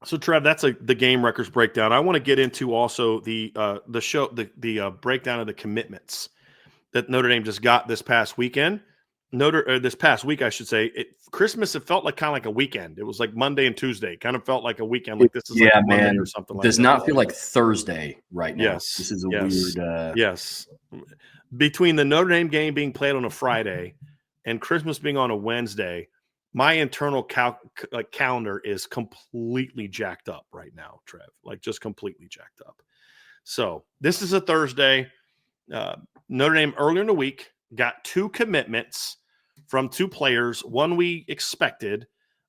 So Trev, that's the game records breakdown. I want to get into also the breakdown of the commitments that Notre Dame just got this past weekend. This past week, I should say. Christmas, it felt like kind of like a weekend. It was like Monday and Tuesday. Kind of felt like a weekend. Like this is like Yeah, Monday or man. something like Does that. not feel like Thursday right now. Yes, This is a yes, weird. yes. Between the Notre Dame game being played on a Friday and Christmas being on a Wednesday, my internal calendar is completely jacked up right now, Trev. Like just completely jacked up. So this is a Thursday. Notre Dame earlier in the week got 2 commitments from 2 players. One we expected.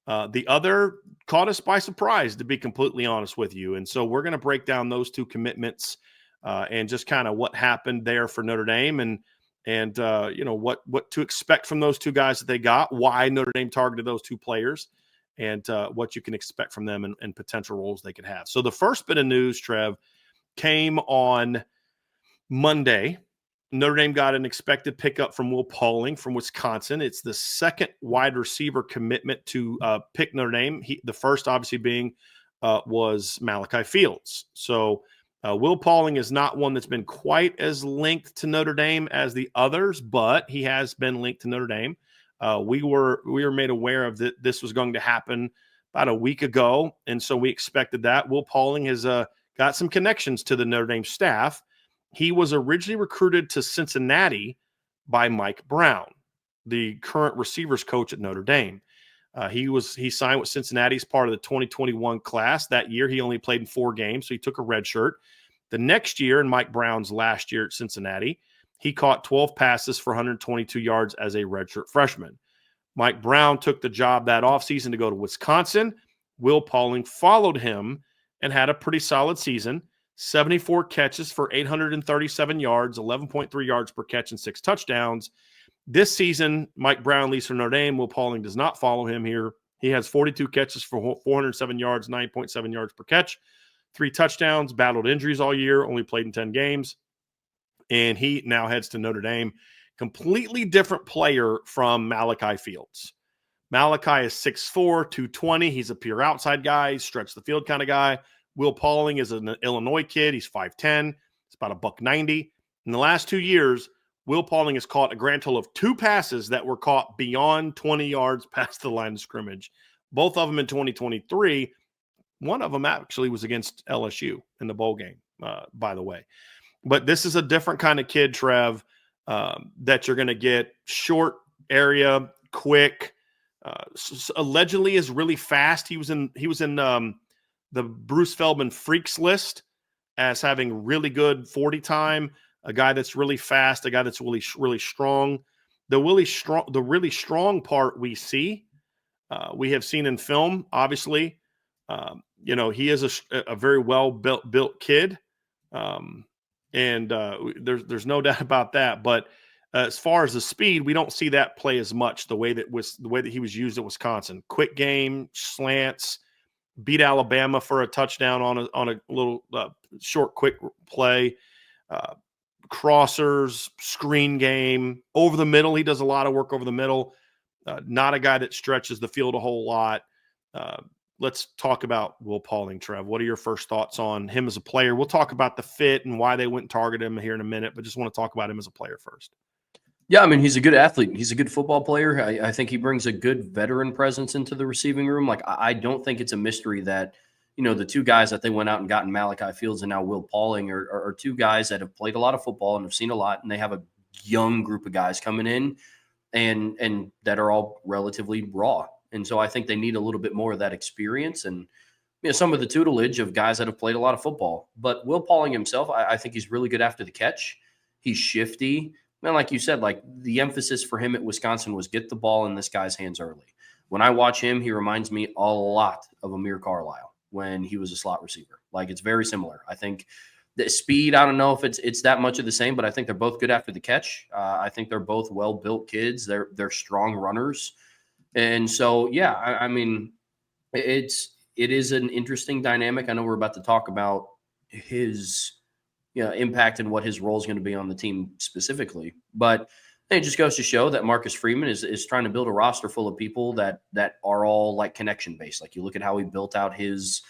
The other caught us by surprise, to be completely honest with you. And so we're going to break down those 2 commitments and just kind of what happened there for Notre Dame and what to expect from those 2 guys that they got, why Notre Dame targeted those 2 players, and what you can expect from them and potential roles they could have. So the first bit of news, Trev, came on Monday. Notre Dame got an expected pickup from Will Pauling from Wisconsin. It's the second wide receiver commitment to pick Notre Dame. The first, obviously, being was Malachi Fields. So Will Pauling is not one that's been quite as linked to Notre Dame as the others, but he has been linked to Notre Dame. We were made aware of that this was going to happen about a week ago, and so we expected that. Will Pauling has got some connections to the Notre Dame staff. He was originally recruited to Cincinnati by Mike Brown, the current receivers coach at Notre Dame. He signed with Cincinnati as part of the 2021 class. That year, he only played in 4 games, so he took a red shirt. The next year, in Mike Brown's last year at Cincinnati, he caught 12 passes for 122 yards as a redshirt freshman. Mike Brown took the job that offseason to go to Wisconsin. Will Pauling followed him and had a pretty solid season. 74 catches for 837 yards, 11.3 yards per catch, and 6 touchdowns. This season, Mike Brown leads for Notre Dame. Will Pauling does not follow him here. He has 42 catches for 407 yards, 9.7 yards per catch, 3 touchdowns, battled injuries all year, only played in 10 games. And he now heads to Notre Dame. Completely different player from Malachi Fields. Malachi is 6'4", 220. He's a pure outside guy, stretch the field kind of guy. Will Pauling is an Illinois kid. He's 5'10". He's about $190. In the last 2 years, Will Pauling has caught a grand total of 2 passes that were caught beyond 20 yards past the line of scrimmage. Both of them in 2023. One of them actually was against LSU in the bowl game, by the way. But this is a different kind of kid, Trev, that you're going to get short area, quick. Allegedly is really fast. He was in the Bruce Feldman freaks list as having really good 40 time, a guy that's really fast, a guy that's really, really strong. The really strong part we have seen in film, obviously. He is a very well built kid. There's no doubt about that. But as far as the speed, we don't see that play as much the way that he was used at Wisconsin. Quick game, slants, beat Alabama for a touchdown on a little short, quick play. Crossers, screen game, over the middle. He does a lot of work over the middle. Not a guy that stretches the field a whole lot. Let's talk about Will Pauling, Trev. What are your first thoughts on him as a player? We'll talk about the fit and why they went and targeted him here in a minute, but just want to talk about him as a player first. Yeah, I mean, he's a good athlete. He's a good football player. I think he brings a good veteran presence into the receiving room. Like, I don't think it's a mystery that, the 2 guys that they went out and got in Malachi Fields and now Will Pauling are 2 guys that have played a lot of football and have seen a lot, and they have a young group of guys coming in and that are all relatively raw. And so I think they need a little bit more of that experience and some of the tutelage of guys that have played a lot of football. But Will Pauling himself, I think he's really good after the catch. He's shifty. Man, like you said, like the emphasis for him at Wisconsin was get the ball in this guy's hands early. When I watch him, he reminds me a lot of Amir Carlisle when he was a slot receiver. Like, it's very similar. I think the speed, I don't know if it's that much of the same, but I think they're both good after the catch. I think they're both well-built kids. They're strong runners. And so, yeah, I mean, it is an interesting dynamic. I know we're about to talk about his impact and what his role is going to be on the team specifically. But And it just goes to show that Marcus Freeman is trying to build a roster full of people that are all like connection based. Like you look at how he built out his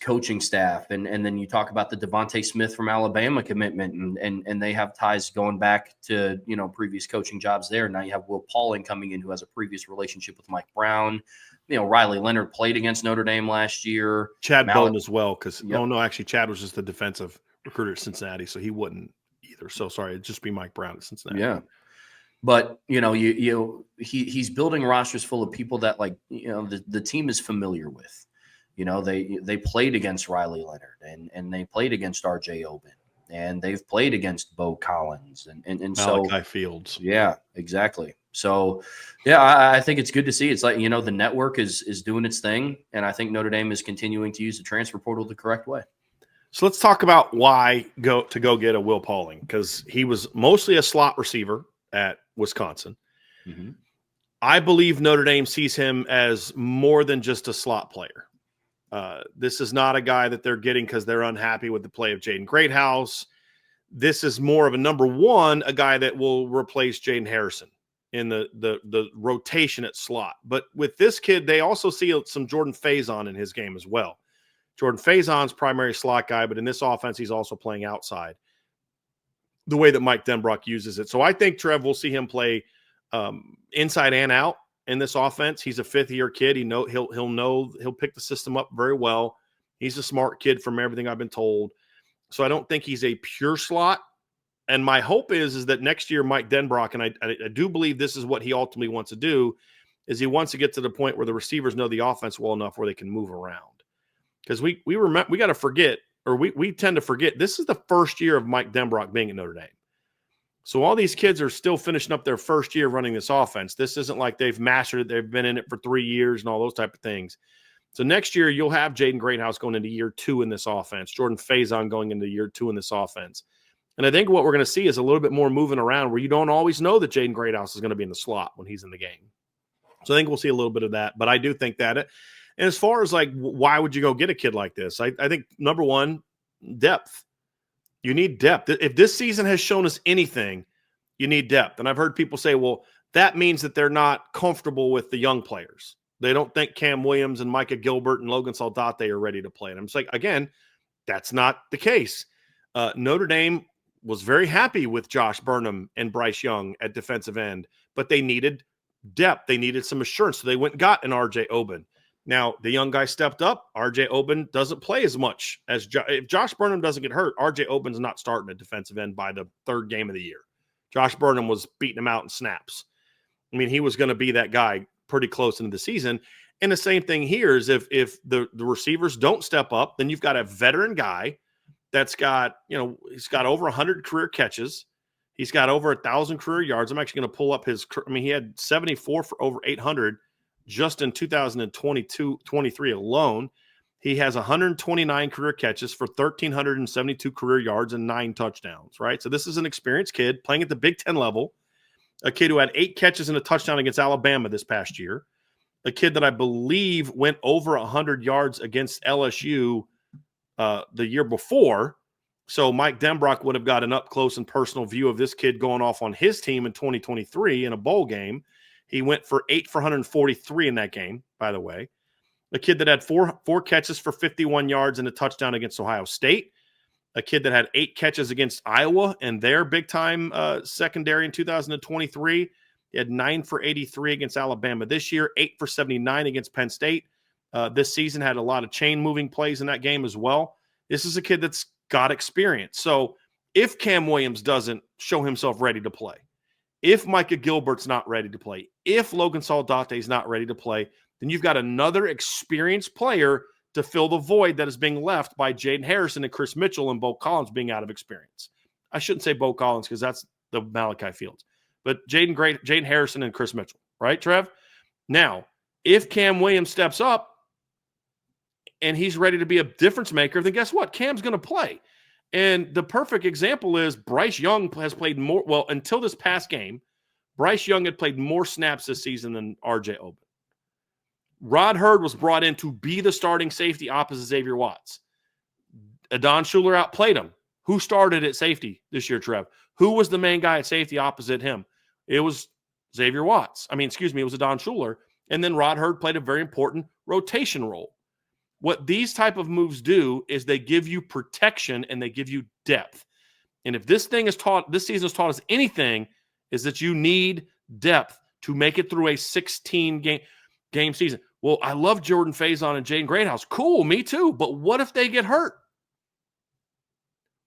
coaching staff, and then you talk about the Devontae Smith from Alabama commitment, and they have ties going back to previous coaching jobs there. Now you have Will Pauling coming in, who has a previous relationship with Mike Brown. Riley Leonard played against Notre Dame last year. Chad Bowden as well, because actually Chad was just the defensive recruiter at Cincinnati, so he wouldn't either. So sorry, it'd just be Mike Brown at Cincinnati. Yeah. But he's building rosters full of people that the team is familiar with. They played against Riley Leonard and they played against R.J. Oben, and they've played against Bo Collins and Malachi Fields. Yeah, exactly. So yeah, I think it's good to see. It's like the network is doing its thing, and I think Notre Dame is continuing to use the transfer portal the correct way. So let's talk about why go get a Will Pauling, because he was mostly a slot receiver at Wisconsin. Mm-hmm. I believe Notre Dame sees him as more than just a slot player. This is not a guy that they're getting because they're unhappy with the play of Jaden Greathouse. This is more of a number one, a guy that will replace Jaden Harrison in the rotation at slot. But with this kid, they also see some Jordan Faison in his game as well. Jordan Faison's primary slot guy, but in this offense, he's also playing outside, the way that Mike Denbrock uses it. So I think Trev will see him play inside and out in this offense. He's a fifth-year kid. He'll pick the system up very well. He's a smart kid from everything I've been told. So I don't think he's a pure slot. And my hope is that next year Mike Denbrock, and I do believe this is what he ultimately wants to do, is he wants to get to the point where the receivers know the offense well enough where they can move around. Because we got to forget, or we tend to forget, this is the first year of Mike Denbrock being at Notre Dame. So all these kids are still finishing up their first year running this offense. This isn't like they've mastered it. They've been in it for 3 years and all those type of things. So next year you'll have Jaden Greathouse going into year 2 in this offense, Jordan Faison going into year 2 in this offense. And I think what we're going to see is a little bit more moving around where you don't always know that Jaden Greathouse is going to be in the slot when he's in the game. So I think we'll see a little bit of that. But I do think that and as far as why would you go get a kid like this? I think number one, depth. You need depth. If this season has shown us anything, you need depth. And I've heard people say, well, that means that they're not comfortable with the young players. They don't think Cam Williams and Micah Gilbert and Logan Saldate are ready to play. And I'm just like, again, that's not the case. Notre Dame was very happy with Josh Burnham and Bryce Young at defensive end, but they needed depth. They needed some assurance. So they went and got an R.J. Oben. Now, the young guy stepped up. R.J. Oben doesn't play as much as if Josh Burnham doesn't get hurt, R.J. Oben's not starting at defensive end by the third game of the year. Josh Burnham was beating him out in snaps. I mean, he was going to be that guy pretty close into the season. And the same thing here is if the receivers don't step up, then you've got a veteran guy that's got, he's got over 100 career catches. He's got over 1,000 career yards. I'm actually going to pull up he had 74 for over 800 just in 2022-23 alone. He has 129 career catches for 1,372 career yards and 9 touchdowns, right? So this is an experienced kid playing at the Big Ten level, a kid who had 8 catches and a touchdown against Alabama this past year, a kid that I believe went over 100 yards against LSU the year before. So Mike Denbrock would have got an up-close and personal view of this kid going off on his team in 2023 in a bowl game. He went for 8 for 143 in that game, by the way. A kid that had four catches for 51 yards and a touchdown against Ohio State. A kid that had 8 catches against Iowa and their big-time secondary in 2023. He had 9 for 83 against Alabama this year, 8 for 79 against Penn State. This season had a lot of chain-moving plays in that game as well. This is a kid that's got experience. So if Cam Williams doesn't show himself ready to play, if Micah Gilbert's not ready to play, if Logan Saldate's not ready to play, then you've got another experienced player to fill the void that is being left by Jaden Harrison and Chris Mitchell and Bo Collins being out of experience. I shouldn't say Bo Collins because that's the Malachi Fields, but Jaden Harrison and Chris Mitchell, right, Trev? Now, if Cam Williams steps up and he's ready to be a difference maker, then guess what? Cam's going to play. And the perfect example is Bryce Young has played more. Well, until this past game, Bryce Young had played more snaps this season than R.J. Oben. Rod Hurd was brought in to be the starting safety opposite Xavier Watts. Adon Schuler outplayed him. Who started at safety this year, Trev? Who was the main guy at safety opposite him? It was Xavier Watts. It was Don Schuler. And then Rod Hurd played a very important rotation role. What these type of moves do is they give you protection and they give you depth. And if this season has taught us anything, is that you need depth to make it through a 16 game season. Well, I love Jordan Faison and Jaden Greathouse. Cool, me too. But what if they get hurt?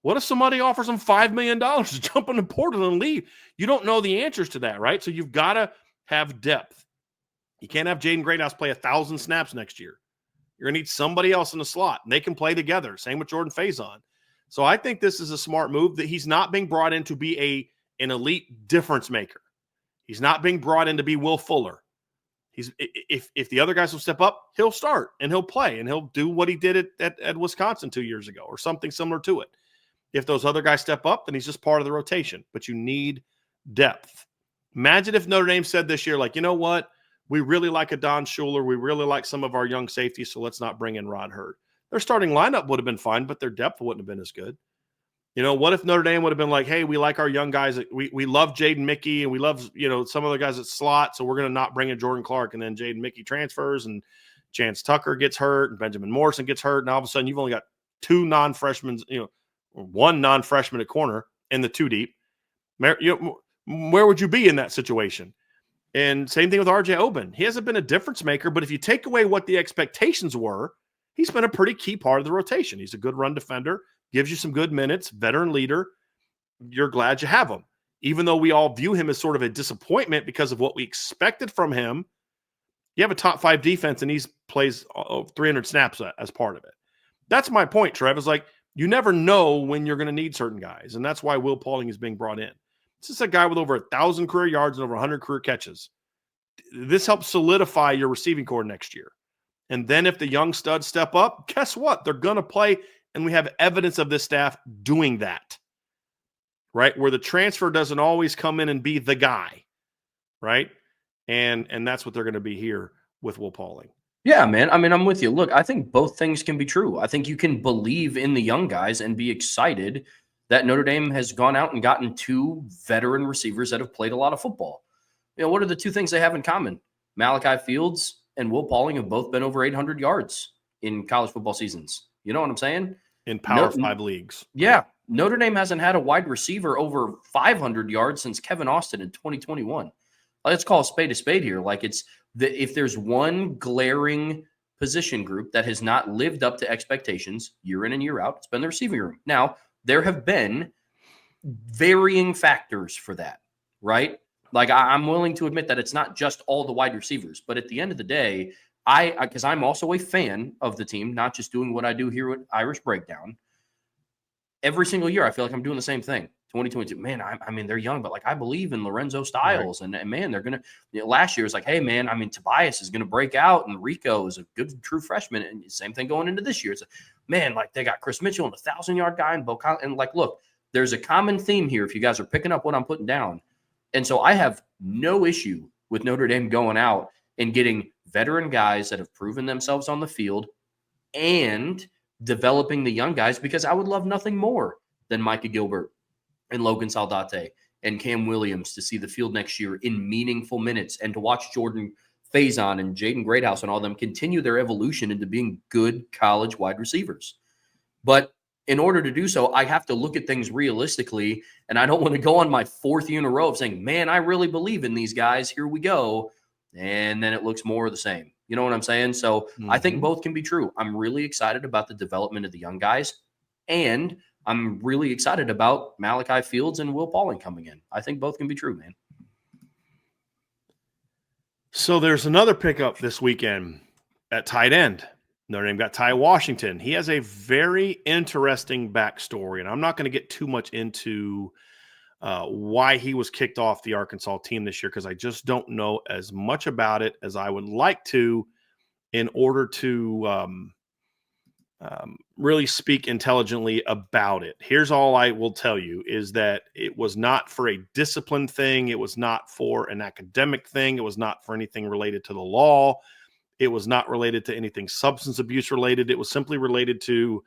What if somebody offers them $5 million to jump in the portal and leave? You don't know the answers to that, right? So you've got to have depth. You can't have Jaden Greathouse play 1,000 snaps next year. You're going to need somebody else in the slot, and they can play together. Same with Jordan Faison. So I think this is a smart move, that he's not being brought in to be an elite difference maker. He's not being brought in to be Will Fuller. If the other guys will step up, he'll start and he'll play and he'll do what he did at Wisconsin 2 years ago or something similar to it. If those other guys step up, then he's just part of the rotation. But you need depth. Imagine if Notre Dame said this year, like, you know what? We really like a Don Schuler. We really like some of our young safeties, so let's not bring in Rod Hurd. Their starting lineup would have been fine, but their depth wouldn't have been as good. What if Notre Dame would have been like, hey, we like our young guys. We love Jaden Mickey, and we love, some other guys at slot, so we're going to not bring in Jordan Clark. And then Jaden Mickey transfers, and Chance Tucker gets hurt, and Benjamin Morrison gets hurt, and all of a sudden you've only got 2 non-freshmen, 1 non-freshman at corner and the 2 deep. Where would you be in that situation? And same thing with RJ Oben. He hasn't been a difference maker, but if you take away what the expectations were, he's been a pretty key part of the rotation. He's a good run defender, gives you some good minutes, veteran leader. You're glad you have him. Even though we all view him as sort of a disappointment because of what we expected from him, you have a top 5 defense and he plays 300 snaps as part of it. That's my point, Trev. Is like, you never know when you're going to need certain guys, and that's why Will Pauling is being brought in. This is a guy with over 1,000 career yards and over 100 career catches. This helps solidify your receiving core next year. And then if the young studs step up, guess what? They're going to play, and we have evidence of this staff doing that, right? Where the transfer doesn't always come in and be the guy, right? And that's what they're going to be here with Will Pauling. Yeah, man. I'm with you. Look, I think both things can be true. I think you can believe in the young guys and be excited that Notre Dame has gone out and gotten 2 veteran receivers that have played a lot of football. What are the 2 things they have in common? Malachi Fields and Will Pauling have both been over 800 yards in college football seasons. You know what I'm saying? In Power 5 leagues. Yeah. Notre Dame hasn't had a wide receiver over 500 yards since Kevin Austin in 2021. Let's call a spade here. Like, if there's one glaring position group that has not lived up to expectations year in and year out, it's been the receiving room. Now, there have been varying factors for that, right? Like, I'm willing to admit that it's not just all the wide receivers, but at the end of the day, because I'm also a fan of the team, not just doing what I do here with Irish Breakdown. Every single year, I feel like I'm doing the same thing. 2022, man, they're young, but like, I believe in Lorenzo Styles, right. and man, they're going to, last year was like, hey man, Tobias is going to break out, and Rico is a good true freshman. And same thing going into this year. It's like, man, like, they got Chris Mitchell and a 1,000-yard guy and Bo Collins. And like, look, there's a common theme here if you guys are picking up what I'm putting down. And so I have no issue with Notre Dame going out and getting veteran guys that have proven themselves on the field and developing the young guys, because I would love nothing more than Micah Gilbert and Logan Saldate and Cam Williams to see the field next year in meaningful minutes, and to watch Jordan Faison and Jaden Greathouse and all of them continue their evolution into being good college wide receivers. But in order to do so, I have to look at things realistically, and I don't want to go on my 4th year in a row of saying, man, I really believe in these guys. Here we go. And then it looks more of the same. You know what I'm saying? So I think both can be true. I'm really excited about the development of the young guys, and I'm really excited about Malachi Fields and Will Pauling coming in. I think both can be true, man. So there's another pickup this weekend at tight end. Notre Dame got Ty Washington. He has a very interesting backstory, and I'm not going to get too much into why he was kicked off the Arkansas team this year, because I just don't know as much about it as I would like to in order to really speak intelligently about it. Here's all I will tell you is that it was not for a discipline thing. It was not for an academic thing. It was not for anything related to the law. It was not related to anything substance abuse related. It was simply related to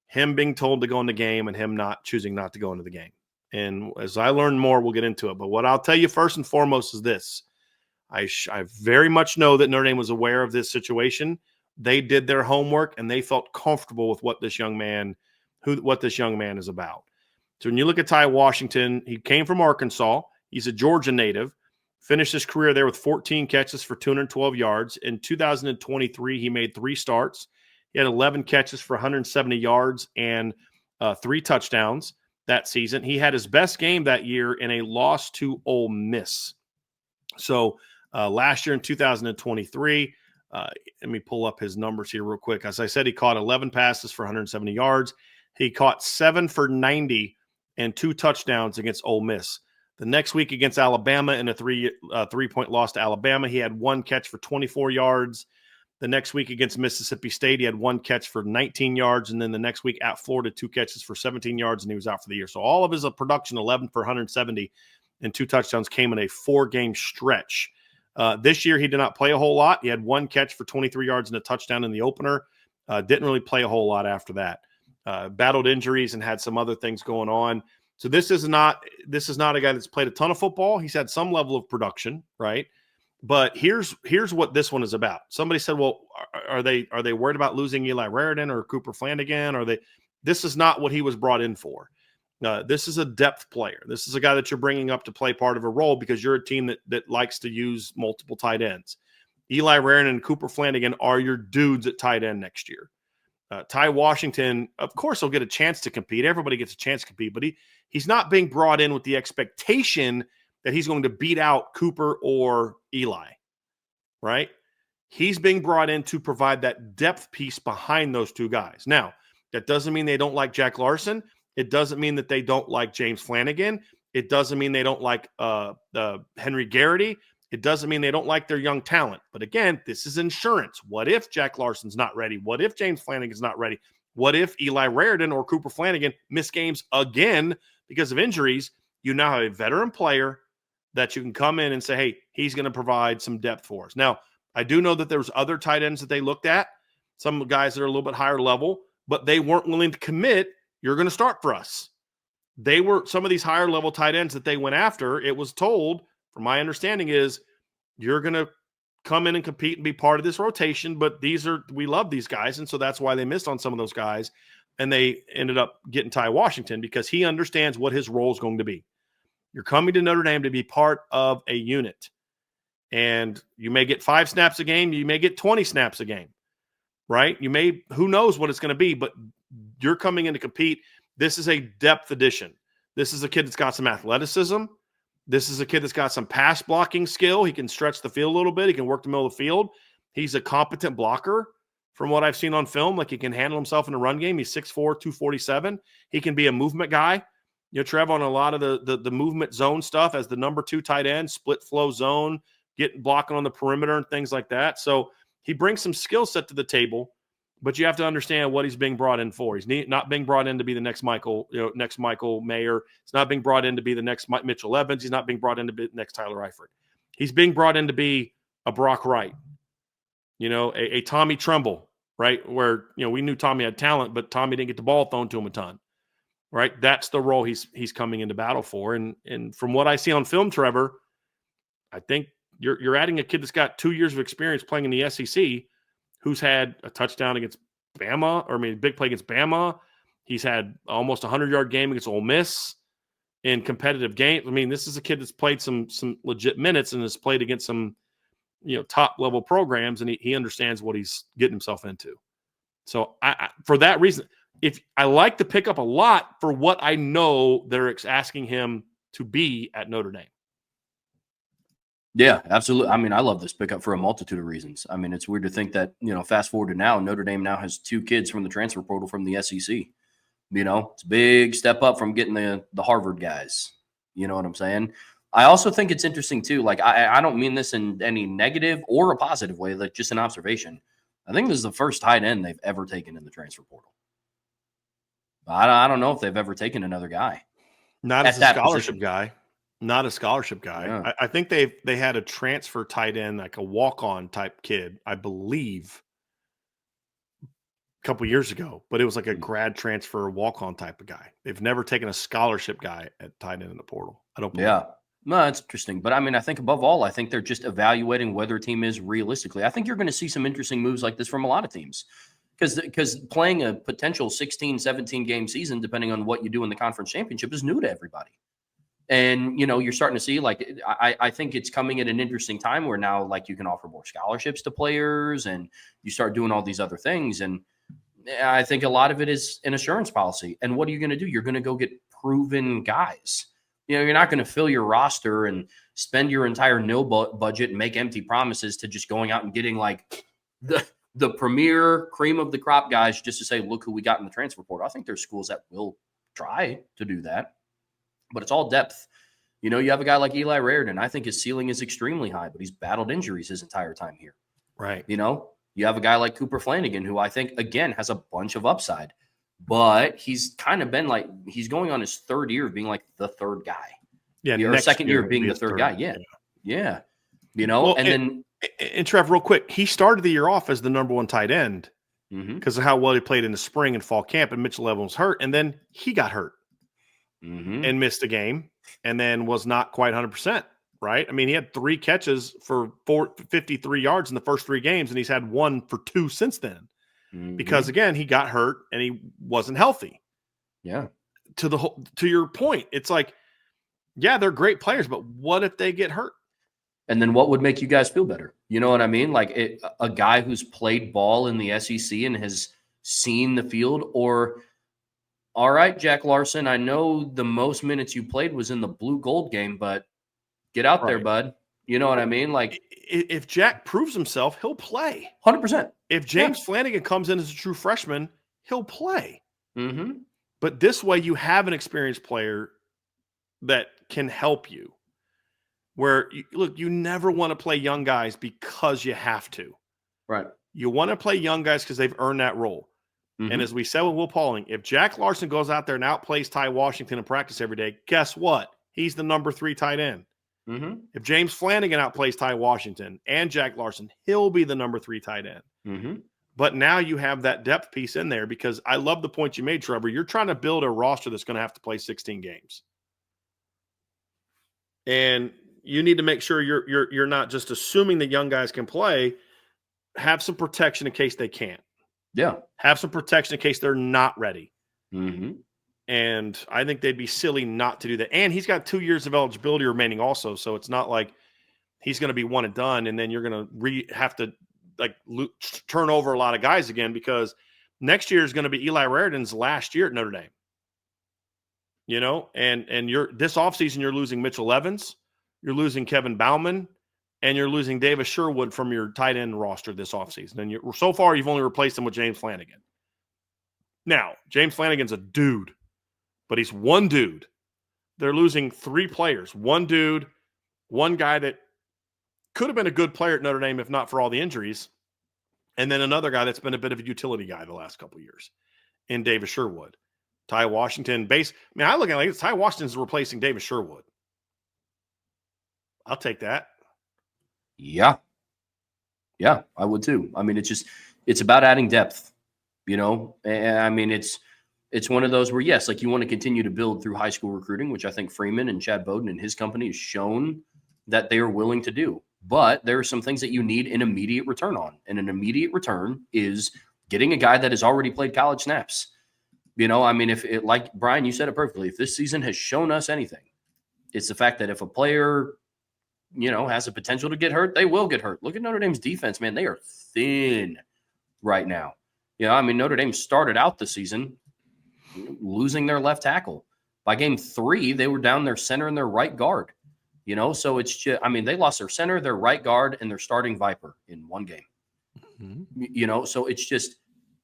him being told to go in the game and him choosing not to go into the game. And as I learn more, we'll get into it. But what I'll tell you first and foremost is this. I very much know that Notre Dame was aware of this situation. They did their homework and they felt comfortable with what this young man is about. So when you look at Ty Washington, he came from Arkansas. He's a Georgia native. Finished his career there with 14 catches for 212 yards. In 2023, he made 3 starts. He had 11 catches for 170 yards and 3 touchdowns that season. He had his best game that year in a loss to Ole Miss. So last year in 2023, let me pull up his numbers here real quick. As I said, he caught 11 passes for 170 yards. He caught 7 for 90 and 2 touchdowns against Ole Miss. The next week against Alabama in a three-point loss to Alabama, he had 1 catch for 24 yards. The next week against Mississippi State, he had 1 catch for 19 yards. And then the next week at Florida, 2 catches for 17 yards, and he was out for the year. So all of his production, 11 for 170 and 2 touchdowns, came in a 4-game stretch. This year, he did not play a whole lot. He had 1 catch for 23 yards and a touchdown in the opener. Didn't really play a whole lot after that. Battled injuries and had some other things going on. So this is not a guy that's played a ton of football. He's had some level of production, right? But here's what this one is about. Somebody said, "Well, are they worried about losing Eli Raritan or Cooper Flanagan? This is not what he was brought in for. This is a depth player. This is a guy that you're bringing up to play part of a role because you're a team that likes to use multiple tight ends. Eli Raritan and Cooper Flanagan are your dudes at tight end next year. Ty Washington, of course, he'll get a chance to compete. Everybody gets a chance to compete, but he's not being brought in with the expectation that he's going to beat out Cooper or Eli, right? He's being brought in to provide that depth piece behind those 2 guys. Now, that doesn't mean they don't like Jack Larson. It doesn't mean that they don't like James Flanagan. It doesn't mean they don't like Henry Garrity. It doesn't mean they don't like their young talent. But again, this is insurance. What if Jack Larson's not ready? What if James Flanagan's not ready? What if Eli Raritan or Cooper Flanagan miss games again because of injuries? You now have a veteran player that you can come in and say, hey, he's going to provide some depth for us. Now, I do know that there's other tight ends that they looked at, some guys that are a little bit higher level, but they weren't willing to commit. You're going to start for us. They were some of these higher level tight ends that they went after. It was told, from my understanding, is you're going to come in and compete and be part of this rotation, but we love these guys. And so that's why they missed on some of those guys. And they ended up getting Ty Washington because he understands what his role is going to be. You're coming to Notre Dame to be part of a unit. And you may get 5 snaps a game. You may get 20 snaps a game, right? Who knows what it's going to be, but you're coming in to compete. This is a depth addition. This is a kid that's got some athleticism. This is a kid that's got some pass blocking skill. He can stretch the field a little bit. He can work the middle of the field. He's a competent blocker from what I've seen on film. Like, he can handle himself in a run game. He's 6'4", 247. He can be a movement guy. You know, Trev, on a lot of the movement zone stuff as the number 2 tight end, split flow zone, blocking on the perimeter and things like that. So he brings some skill set to the table, but you have to understand what he's being brought in for. He's not being brought in to be the next Michael Mayer. He's not being brought in to be the next Mitchell Evans. He's not being brought in to be the next Tyler Eifert. He's being brought in to be a Brock Wright, a Tommy Tremble, right? Where, we knew Tommy had talent, but Tommy didn't get the ball thrown to him a ton, right? That's the role he's coming into battle for. And from what I see on film, Trevor, I think you're adding a kid that's got 2 years of experience playing in the SEC, who's had a touchdown against Bama, big play against Bama. He's had almost a 100-yard game against Ole Miss in competitive games. This is a kid that's played some legit minutes and has played against some, top-level programs, and he understands what he's getting himself into. So I for that reason, if I like to pick up a lot for what I know they're asking him to be at Notre Dame. Yeah, absolutely. I love this pickup for a multitude of reasons. It's weird to think that, fast forward to now, Notre Dame now has 2 kids from the transfer portal from the SEC. It's a big step up from getting the Harvard guys. You know what I'm saying? I also think it's interesting, too. Like, I don't mean this in any negative or a positive way, like just an observation. I think this is the first tight end they've ever taken in the transfer portal. I don't know if they've ever taken another guy. Not as a scholarship guy. Not a scholarship guy. Yeah. I think they had a transfer tight end, like a walk-on type kid, I believe. couple years ago, but it was like a grad transfer walk-on type of guy. They've never taken a scholarship guy at tight end in the portal. I don't believe. Yeah. No, that's interesting. But I mean, I think above all, I think they're just evaluating whether a team is realistically. I think you're going to see some interesting moves like this from a lot of teams because playing a potential 16, 17 game season, depending on what you do in the conference championship, is new to everybody. And, you're starting to see, like, I think it's coming at an interesting time where now, like, you can offer more scholarships to players and you start doing all these other things. And I think a lot of it is an assurance policy. And what are you going to do? You're going to go get proven guys. You're not going to fill your roster and spend your entire nil budget and make empty promises to just going out and getting like the premier cream of the crop guys just to say, look who we got in the transfer portal. I think there's schools that will try to do that, but it's all depth. You have a guy like Eli Raridan. I think his ceiling is extremely high, but he's battled injuries his entire time here. Right. You have a guy like Cooper Flanagan, who I think, again, has a bunch of upside. But he's kind of been like, he's going on his third year of being like the third guy. Yeah. Or second year of being the third guy. Yeah. Well, and Trev, real quick, he started the year off as the number one tight end mm-hmm. because of how well he played in the spring and fall camp, and Mitchell Evans was hurt. And then he got hurt mm-hmm. and missed a game and then was not quite 100%. Right. I mean, he had 3 catches for 53 yards in the first 3 games, and he's had 1 for 2 since then. Mm-hmm. Because again, he got hurt and he wasn't healthy. Yeah. To your point, it's like, yeah, they're great players, but what if they get hurt? And then what would make you guys feel better? You know what I mean? Like a guy who's played ball in the SEC and has seen the field, or, all right, Jack Larson, I know the most minutes you played was in the blue gold game, but get out there, bud. You know what I mean? Like, if Jack proves himself, he'll play 100%. If James Flanagan comes in as a true freshman, he'll play. Mm-hmm. But this way, you have an experienced player that can help you. Where, you never want to play young guys because you have to. Right. You want to play young guys because they've earned that role. Mm-hmm. And as we said with Will Pauling, if Jack Larson goes out there and outplays Ty Washington in practice every day, guess what? He's the number 3 tight end. Mm-hmm. If James Flanagan outplays Ty Washington and Jack Larson, he'll be the number 3 tight end. Mm-hmm. But now you have that depth piece in there, because I love the point you made, Trevor. You're trying to build a roster that's going to have to play 16 games. And you need to make sure you're not just assuming that young guys can play. Have some protection in case they can't. Yeah. Have some protection in case they're not ready. Mm-hmm. And I think they'd be silly not to do that. And he's got 2 years of eligibility remaining also. So it's not like he's going to be one and done, and then you're going to have to turn over a lot of guys again, because next year is going to be Eli Raridan's last year at Notre Dame. And this offseason, you're losing Mitchell Evans, you're losing Kevin Bauman, and you're losing Davis Sherwood from your tight end roster this offseason. And so far, you've only replaced him with James Flanagan. Now, James Flanagan's a dude, but he's one dude. They're losing 3 players. One dude, one guy that could have been a good player at Notre Dame if not for all the injuries, and then another guy that's been a bit of a utility guy the last couple of years in Davis Sherwood. Ty Washington I look at it like Ty Washington's replacing Davis Sherwood. I'll take that. Yeah. Yeah, I would too. I mean, it's about adding depth, And I mean, it's one of those where, yes, like you want to continue to build through high school recruiting, which I think Freeman and Chad Bowden and his company has shown that they are willing to do. But there are some things that you need an immediate return on. And an immediate return is getting a guy that has already played college snaps. I mean, if it, like Bryan, you said it perfectly. If this season has shown us anything, it's the fact that if a player, has a potential to get hurt, they will get hurt. Look at Notre Dame's defense, man. They are thin right now. I mean, Notre Dame started out the season losing their left tackle. By game 3, they were down their center and their right guard. So it's just, I mean, they lost their center, their right guard, and their starting Viper in one game. Mm-hmm. So it's just,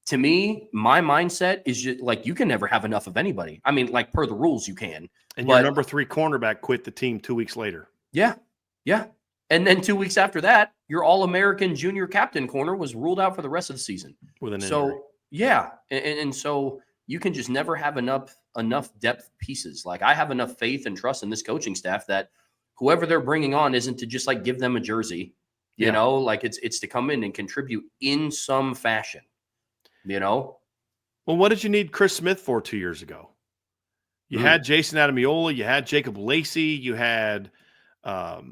to me, my mindset is just like, you can never have enough of anybody. I mean, like per the rules, you can. And your number 3 cornerback quit the team 2 weeks later. Yeah. Yeah. And then 2 weeks after that, your All-American junior captain corner was ruled out for the rest of the season. With an injury. So, yeah. And so you can just never have enough depth pieces. Like, I have enough faith and trust in this coaching staff that whoever they're bringing on isn't to just like give them a jersey, like it's to come in and contribute in some fashion. Well, what did you need Chris Smith for 2 years ago? You had Jason Adamiola, you had Jacob Lacey, you had God,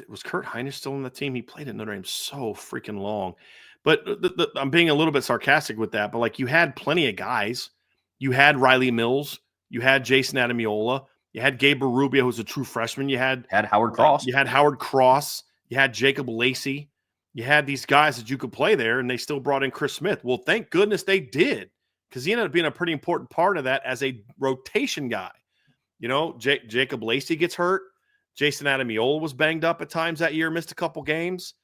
was Kurt Hinish still on the team? He played at Notre Dame so freaking long. But I'm being a little bit sarcastic with that, but like you had plenty of guys. You had Riley Mills, you had Jason Adamiola, you had Gabriel Rubio, who's a true freshman. You had Howard Cross. You had Howard Cross. You had Jacob Lacey. You had these guys that you could play there, and they still brought in Chris Smith. Well, thank goodness they did, because he ended up being a pretty important part of that as a rotation guy. Jacob Lacey gets hurt. Jason Adamiola was banged up at times that year, missed a couple games,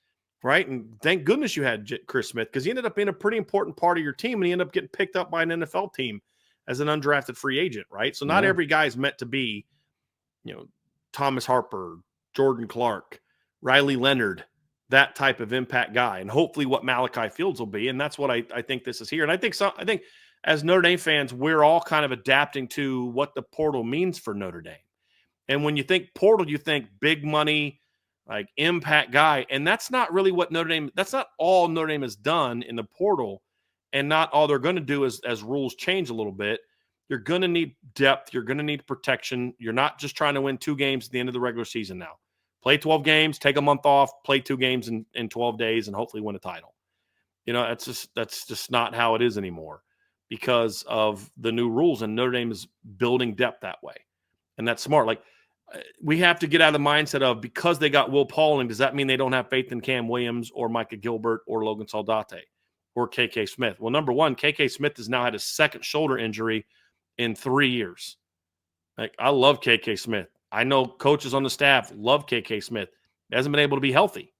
right? And thank goodness you had Chris Smith, because he ended up being a pretty important part of your team, and he ended up getting picked up by an NFL team as an undrafted free agent, right? So not every guy is meant to be, Thomas Harper, Jordan Clark, Riley Leonard, that type of impact guy, and hopefully what Malachi Fields will be. And that's what I think this is here. And I think as Notre Dame fans, we're all kind of adapting to what the portal means for Notre Dame. And when you think portal, you think big money, like impact guy. And that's not really what that's not all Notre Dame has done in the portal, and not all they're going to do as rules change a little bit. You're going to need depth. You're going to need protection. You're not just trying to win 2 games at the end of the regular season now. Play 12 games, take a month off, play 2 games in 12 days, and hopefully win a title. That's just not how it is anymore because of the new rules, and Notre Dame is building depth that way. And that's smart. Like, we have to get out of the mindset of, because they got Will Pauling, does that mean they don't have faith in Cam Williams or Micah Gilbert or Logan Saldate or KK Smith? Well, number one, KK Smith has now had his second shoulder injury in 3 years. Like, I love KK Smith. I know coaches on the staff love KK Smith. He hasn't been able to be healthy,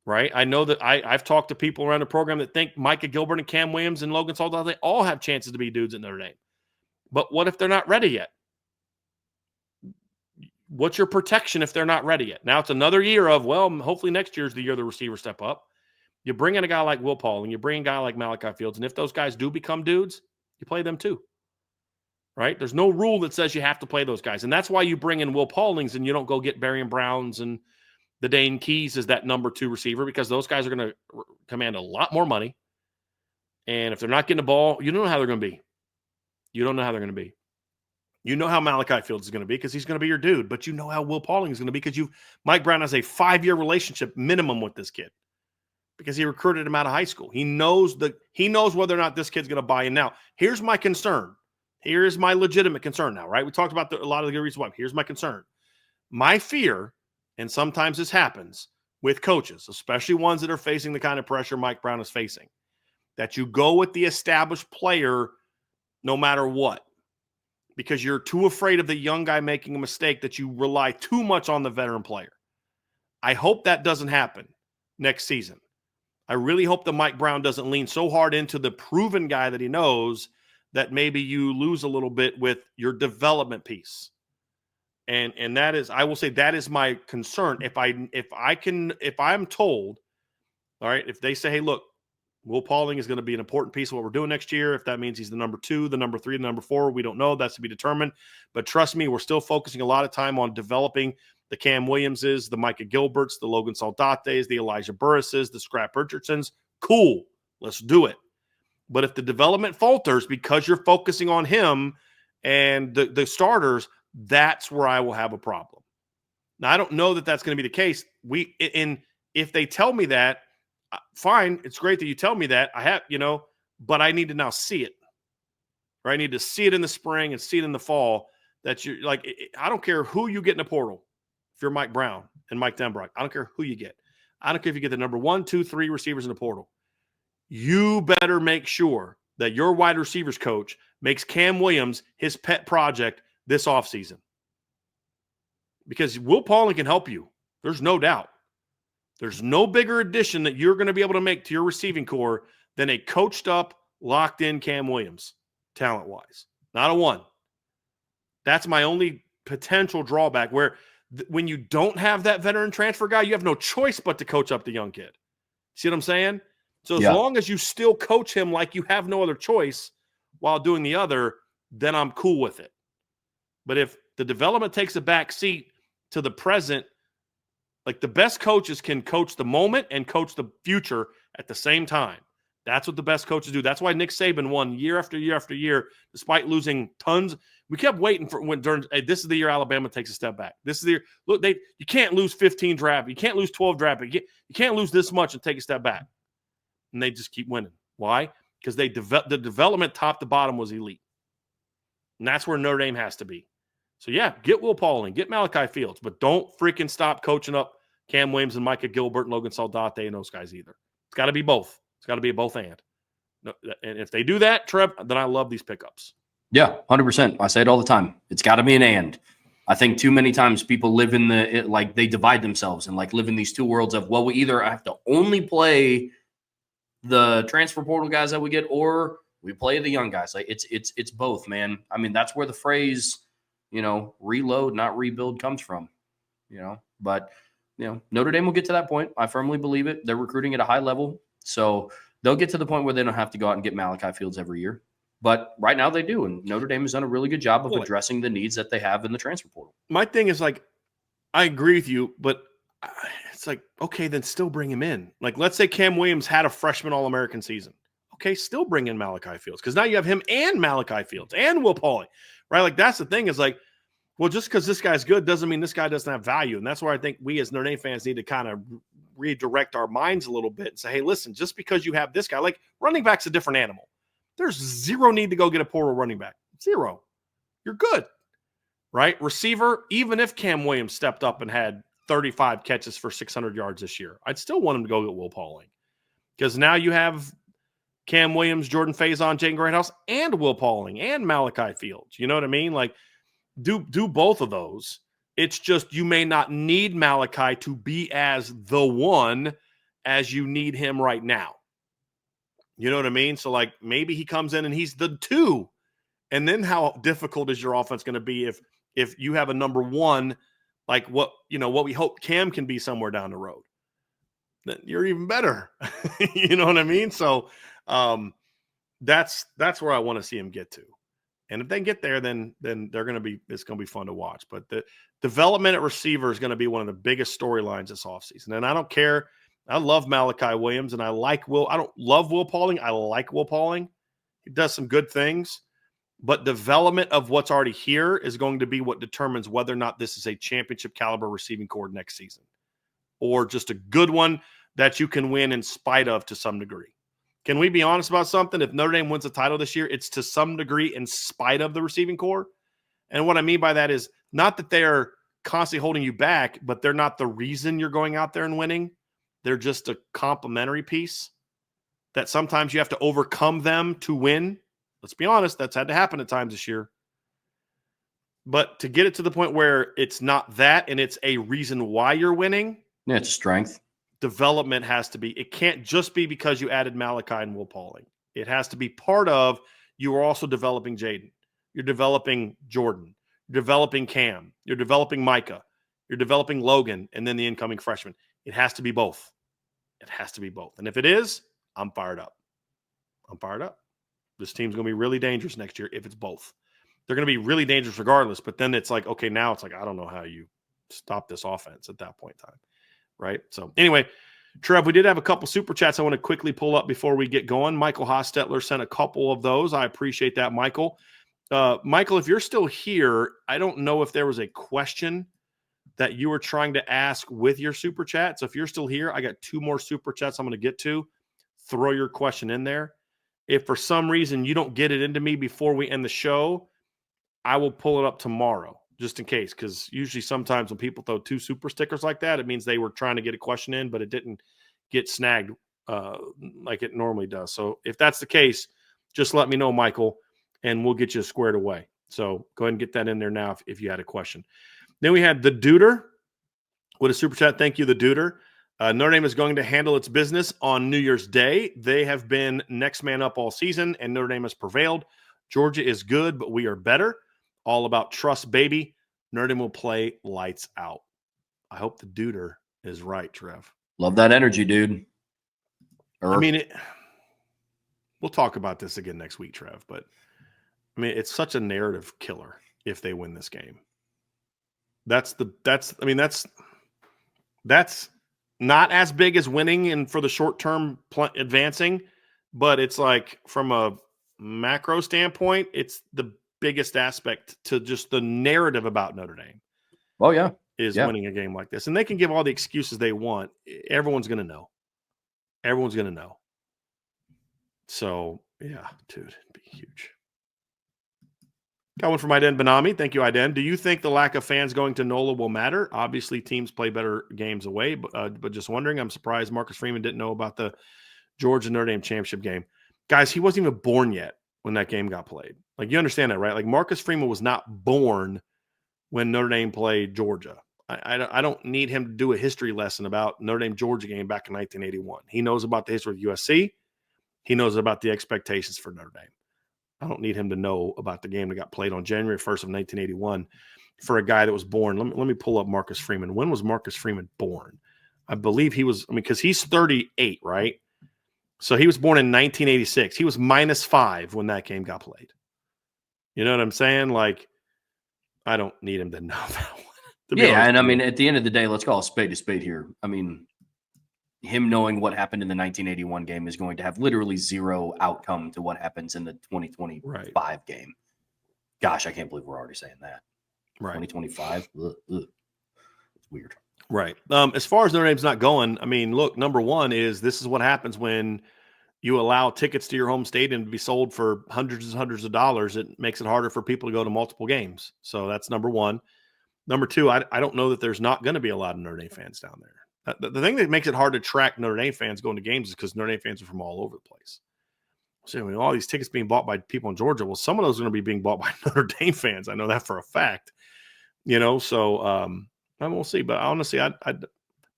right? I know that I've talked to people around the program that think Micah Gilbert and Cam Williams and Logan Saldate, they all have chances to be dudes at Notre Dame. But what if they're not ready yet? What's your protection if they're not ready yet? Now it's another year of, well, hopefully next year is the year the receivers step up. You bring in a guy like Will Pauling, you bring in a guy like Malachi Fields, and if those guys do become dudes, you play them too. Right? There's no rule that says you have to play those guys. And that's why you bring in Will Paulings and you don't go get Barian Browns and the Dane Keys as that number 2 receiver, because those guys are going to command a lot more money. And if they're not getting the ball, you don't know how they're going to be. You don't know how they're going to be. You know how Malachi Fields is going to be, because he's going to be your dude. But you know how Will Pauling is going to be, because Mike Brown has a 5-year relationship minimum with this kid, because he recruited him out of high school. He knows whether or not this kid's going to buy in. Now, here's my concern. Here is my legitimate concern now, right? We talked about a lot of the good reasons why. Here's my concern. My fear, and sometimes this happens with coaches, especially ones that are facing the kind of pressure Mike Brown is facing, that you go with the established player no matter what, because you're too afraid of the young guy making a mistake, that you rely too much on the veteran player. I hope that doesn't happen next season. I really hope that Mike Brown doesn't lean so hard into the proven guy that he knows that maybe you lose a little bit with your development piece. And that is, I will say, that is my concern. If I'm told, all right, if they say, hey, look, Will Pauling is going to be an important piece of what we're doing next year. If that means he's the number 2, the number 3, the number 4, we don't know. That's to be determined. But trust me, we're still focusing a lot of time on developing the Cam Williamses, the Micah Gilberts, the Logan Saldates, the Elijah Burrises, the Scrap Richardsons. Cool. Let's do it. But if the development falters because you're focusing on him and the starters, that's where I will have a problem. Now, I don't know that that's going to be the case. If they tell me that, fine. It's great that you tell me that. But I need to now see it. Or I need to see it in the spring and see it in the fall. That you're like, I don't care who you get in the portal. If you're Mike Brown and Mike Denbrock, I don't care who you get. I don't care if you get the number 1, 2, 3 receivers in the portal. You better make sure that your wide receivers coach makes Cam Williams his pet project this offseason. Because Will Pauling can help you. There's no doubt. There's no bigger addition that you're going to be able to make to your receiving core than a coached up, locked in Cam Williams, talent-wise. Not a one. That's my only potential drawback, where when you don't have that veteran transfer guy, you have no choice but to coach up the young kid. See what I'm saying? So as long as you still coach him like you have no other choice while doing the other, then I'm cool with it. But if the development takes a back seat to the present, like, the best coaches can coach the moment and coach the future at the same time. That's what the best coaches do. That's why Nick Saban won year after year after year, despite losing tons. We kept waiting for when during. Hey, this is the year Alabama takes a step back. This is the year. Look, you can't lose 15 draft. You can't lose 12 draft. You can't lose this much and take a step back. And they just keep winning. Why? Because the development top to bottom was elite. And that's where Notre Dame has to be. So, yeah, get Will Pauling, get Malachi Fields, but don't freaking stop coaching up Cam Williams and Micah Gilbert and Logan Saldate and those guys either. It's got to be both. It's got to be a both and. No, and if they do that, Trev, then I love these pickups. Yeah, 100%. I say it all the time. It's got to be an and. I think too many times people live in they divide themselves and like live in these two worlds of, well, we either have to only play the transfer portal guys that we get, or we play the young guys. Like it's both, man. I mean, that's where the phrase, reload, not rebuild comes from, but Notre Dame will get to that point. I firmly believe it. They're recruiting at a high level. So they'll get to the point where they don't have to go out and get Malachi Fields every year. But right now they do. And Notre Dame has done a really good job of addressing the needs that they have in the transfer portal. My thing is like, I agree with you, but it's like, okay, then still bring him in. Like, let's say Cam Williams had a freshman All-American season. Okay, still bring in Malachi Fields because now you have him and Malachi Fields and Will Pauling, right? Like, that's the thing is like, well, just because this guy's good doesn't mean this guy doesn't have value. And that's where I think we as Notre Dame fans need to kind of redirect our minds a little bit and say, hey, listen, just because you have this guy, like running back's a different animal. There's zero need to go get a portal running back. Zero. You're good, right? Receiver, even if Cam Williams stepped up and had 35 catches for 600 yards this year, I'd still want him to go get Will Pauling because now you have Cam Williams, Jordan Faison, Jaden Greathouse, and Will Pauling and Malachi Fields. You know what I mean? Like, do both of those. It's just you may not need Malachi to be as the one as you need him right now. You know what I mean? So, like, maybe he comes in and he's the 2. And then how difficult is your offense going to be if you have a number 1, like what we hope Cam can be somewhere down the road? Then you're even better. You know what I mean? So that's where I want to see him get to. And if they get there, then it's going to be fun to watch. But the development at receiver is going to be one of the biggest storylines this offseason. And I don't care. I love Malachi Williams, and I like Will. I don't love Will Pauling. I like Will Pauling. He does some good things. But development of what's already here is going to be what determines whether or not this is a championship caliber receiving corps next season or just a good one that you can win in spite of to some degree. Can we be honest about something? If Notre Dame wins the title this year, it's to some degree in spite of the receiving corps. And what I mean by that is not that they're constantly holding you back, but they're not the reason you're going out there and winning. They're just a complementary piece that sometimes you have to overcome them to win. Let's be honest, that's had to happen at times this year. But to get it to the point where it's not that and it's a reason why you're winning. Yeah, it's a strength. Development has to be. It can't just be because you added Malachi and Will Pauling. It has to be part of you are also developing Jaden. You're developing Jordan. You're developing Cam. You're developing Micah. You're developing Logan and then the incoming freshman. It has to be both. It has to be both. And if it is, I'm fired up. I'm fired up. This team's going to be really dangerous next year if it's both. They're going to be really dangerous regardless, but then it's like, okay, now it's like, I don't know how you stop this offense at that point in time, right? So anyway, Trev, we did have a couple super chats I want to quickly pull up before we get going. Michael Hostetler sent a couple of those. I appreciate that, Michael. Michael, if you're still here, I don't know if there was a question that you were trying to ask with your super chat. So if you're still here, I got 2 more super chats I'm going to get to. Throw your question in there. If for some reason you don't get it into me before we end the show, I will pull it up tomorrow just in case, because usually sometimes when people throw 2 super stickers like that, it means they were trying to get a question in, but it didn't get snagged like it normally does. So if that's the case, just let me know, Michael, and we'll get you squared away. So go ahead and get that in there now if you had a question. Then we had the Duder with a super chat. Thank you, the Duder. Notre Dame is going to handle its business on New Year's Day. They have been next man up all season, and Notre Dame has prevailed. Georgia is good, but we are better. All about trust, baby. Notre Dame will play lights out. I hope the Duder is right, Trev. Love that energy, dude. I mean, we'll talk about this again next week, Trev, but I mean, it's such a narrative killer if they win this game. That's not as big as winning and for the short term advancing, but it's like from a macro standpoint, it's the biggest aspect to just the narrative about Notre Dame Oh yeah. is Yeah. winning a game like this. And they can give all the excuses they want. Everyone's going to know. Everyone's going to know. So, yeah, dude, it'd be huge. Got one from Iden Benami. Thank you, Iden. Do you think the lack of fans going to NOLA will matter? Obviously, teams play better games away, but just wondering. I'm surprised Marcus Freeman didn't know about the Georgia Notre Dame championship game. Guys, he wasn't even born yet when that game got played. Like, you understand that, right? Like, Marcus Freeman was not born when Notre Dame played Georgia. I don't need him to do a history lesson about Notre Dame Georgia game back in 1981. He knows about the history of USC. He knows about the expectations for Notre Dame. I don't need him to know about the game that got played on January 1st of 1981 for a guy that was born. Let me pull up Marcus Freeman. When was Marcus Freeman born? I believe he was, because he's 38, right? So he was born in 1986. He was -5 when that game got played. You know what I'm saying? Like, I don't need him to know that one. Yeah, and I mean, at the end of the day, let's call a spade here. I mean, him knowing what happened in the 1981 game is going to have literally zero outcome to what happens in the 2025 game. Gosh, I can't believe we're already saying that. Right. 2025? Ugh. It's weird. Right. As far as Notre Dame's not going, I mean, look, number one is this is what happens when you allow tickets to your home stadium to be sold for hundreds and hundreds of dollars. It makes it harder for people to go to multiple games. So that's number one. Number two, I don't know that there's not going to be a lot of Notre Dame fans down there. The thing that makes it hard to track Notre Dame fans going to games is because Notre Dame fans are from all over the place. So, I mean, all these tickets being bought by people in Georgia, well, some of those are going to be being bought by Notre Dame fans. I know that for a fact. So and we'll see. But honestly,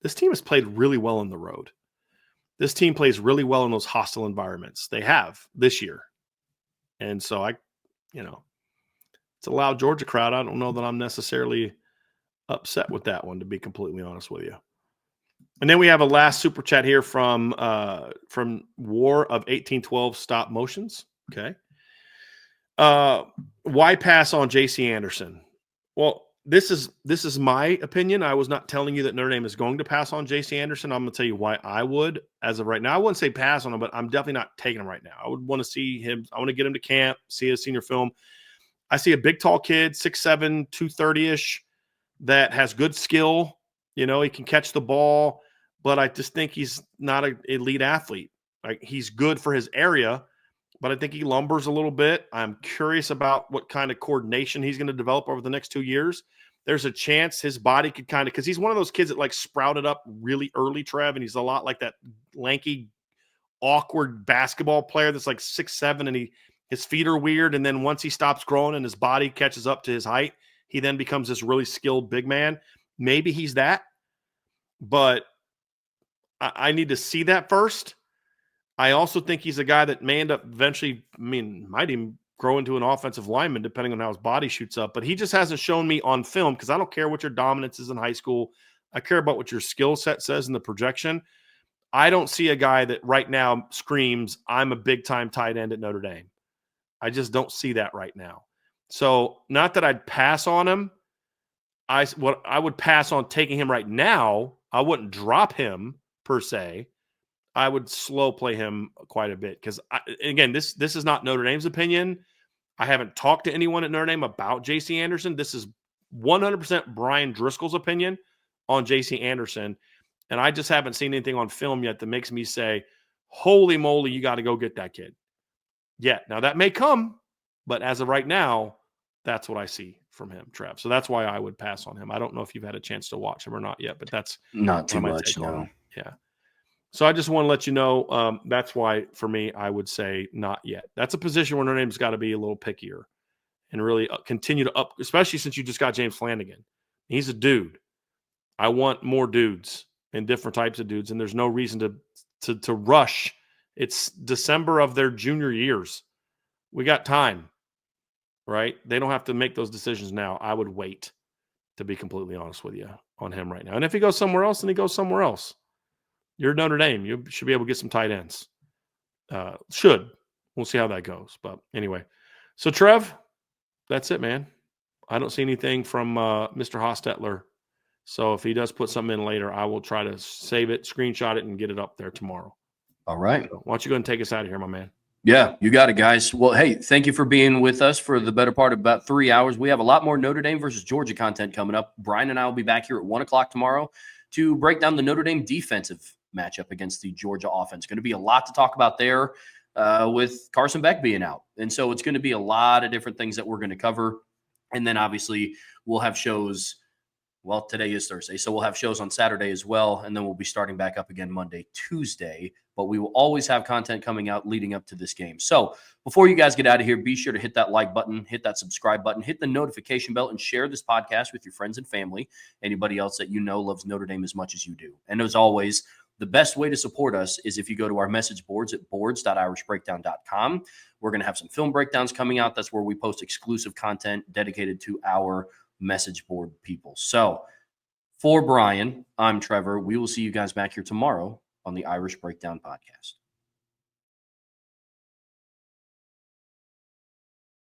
this team has played really well on the road. This team plays really well in those hostile environments. They have this year. And so it's a loud Georgia crowd. I don't know that I'm necessarily upset with that one, to be completely honest with you. And then we have a last super chat here from War of 1812 Stop Motions. Okay. Why pass on JC Anderson? Well, this is my opinion. I was not telling you that Notre Dame is going to pass on JC Anderson. I'm going to tell you why I would as of right now. I wouldn't say pass on him, but I'm definitely not taking him right now. I would want to see him. I want to get him to camp, see his senior film. I see a big, tall kid, 6'7", 230-ish, that has good skill. He can catch the ball, but I just think he's not an elite athlete. Like, he's good for his area, but I think he lumbers a little bit. I'm curious about what kind of coordination he's going to develop over the next 2 years. There's a chance his body could because he's one of those kids that like sprouted up really early, Trev, and he's a lot like that lanky, awkward basketball player that's like 6'7", and his feet are weird. And then once he stops growing and his body catches up to his height, he then becomes this really skilled big man. Maybe he's that, but I need to see that first. I also think he's a guy that may end up eventually, might even grow into an offensive lineman depending on how his body shoots up. But he just hasn't shown me on film, because I don't care what your dominance is in high school. I care about what your skill set says in the projection. I don't see a guy that right now screams, I'm a big-time tight end at Notre Dame. I just don't see that right now. So not that I'd pass on him. I would pass on taking him right now. I wouldn't drop him per se. I would slow play him quite a bit, because, again, this is not Notre Dame's opinion. I haven't talked to anyone at Notre Dame about JC Anderson. This is 100% Brian Driscoll's opinion on JC Anderson, and I just haven't seen anything on film yet that makes me say, holy moly, you got to go get that kid. Yeah, now that may come, but as of right now, that's what I see from him, Trev. So that's why I would pass on him. I don't know if you've had a chance to watch him or not yet, but that's not too much. No. Yeah. So I just want to let you know, that's why, for me, I would say not yet. That's a position where Notre Dame's got to be a little pickier and really continue to up, especially since you just got James Flanagan. He's a dude. I want more dudes and different types of dudes, and there's no reason to rush. It's December of their junior years. We got time, right? They don't have to make those decisions now. I would wait, to be completely honest with you, on him right now. And if he goes somewhere else, then he goes somewhere else. You're Notre Dame. You should be able to get some tight ends. Should. We'll see how that goes. But anyway. So, Trev, that's it, man. I don't see anything from Mr. Hostetler. So if he does put something in later, I will try to save it, screenshot it, and get it up there tomorrow. All right. So why don't you go and take us out of here, my man? Yeah, you got it, guys. Well, hey, thank you for being with us for the better part of about 3 hours. We have a lot more Notre Dame versus Georgia content coming up. Brian and I will be back here at 1 o'clock tomorrow to break down the Notre Dame defensive matchup against the Georgia offense. Going to be a lot to talk about there with Carson Beck being out. And so it's going to be a lot of different things that we're going to cover. And then obviously we'll have shows. Well, today is Thursday, so we'll have shows on Saturday as well, and then we'll be starting back up again Monday, Tuesday. But we will always have content coming out leading up to this game. So before you guys get out of here, be sure to hit that like button, hit that subscribe button, hit the notification bell, and share this podcast with your friends and family, anybody else that you know loves Notre Dame as much as you do. And as always, the best way to support us is if you go to our message boards at boards.irishbreakdown.com. We're going to have some film breakdowns coming out. That's where we post exclusive content dedicated to our message board people. So for Brian, I'm Trevor. We will see you guys back here tomorrow on the Irish Breakdown Podcast.